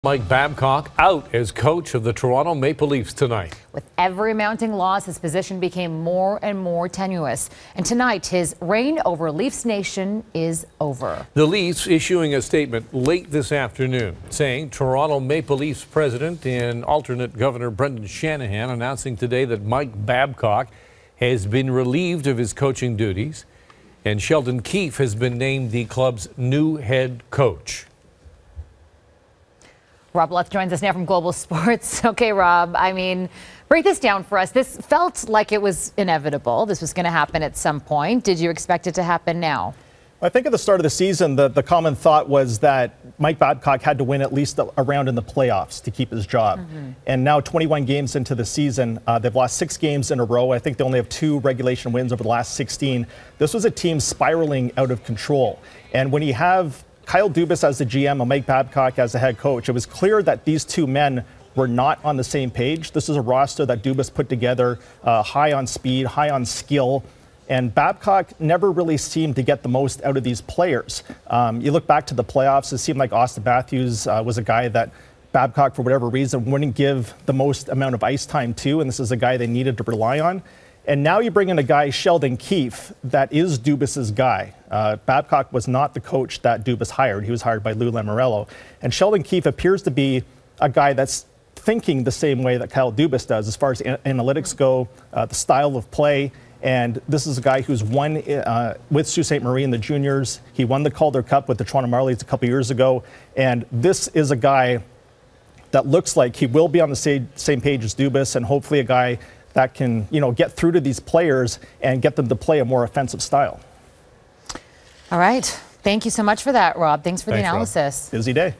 Mike Babcock out as coach of the Toronto Maple Leafs tonight. With every mounting loss, his position became more and more tenuous. And tonight, his reign over Leafs Nation is over. The Leafs issuing a statement late this afternoon saying Toronto Maple Leafs president and alternate governor Brendan Shanahan announcing today that Mike Babcock has been relieved of his coaching duties and Sheldon Keefe has been named the club's new head coach. Rob Lutz joins us now from Global Sports. Okay, Rob, break this down for us. This felt like it was inevitable. This was going to happen at some point. Did you expect it to happen now? I think at the start of the season, the common thought was that Mike Babcock had to win at least a round in the playoffs to keep his job. And now 21 games into the season, they've lost 6 games in a row. I think they only have 2 regulation wins over the last 16. This was a team spiraling out of control. And when you have Kyle Dubas as the GM and Mike Babcock as the head coach, it was clear that these two men were not on the same page. This is a roster that Dubas put together high on speed, high on skill, and Babcock never really seemed to get the most out of these players. You look back to the playoffs, it seemed like Austin Matthews was a guy that Babcock, for whatever reason, wouldn't give the most amount of ice time to, and this is a guy they needed to rely on. And now you bring in a guy, Sheldon Keefe, that is Dubas's guy. Babcock was not the coach that Dubas hired. He was hired by Lou Lamoriello. And Sheldon Keefe appears to be a guy that's thinking the same way that Kyle Dubas does as far as analytics go, the style of play. And this is a guy who's won with Sault Ste. Marie in the juniors. He won the Calder Cup with the Toronto Marlies a couple years ago. And this is a guy that looks like he will be on the same page as Dubas, and hopefully a guy that can, get through to these players and get them to play a more offensive style. All right. Thank you so much for that, Rob. Thanks for the analysis. Rob. Busy day.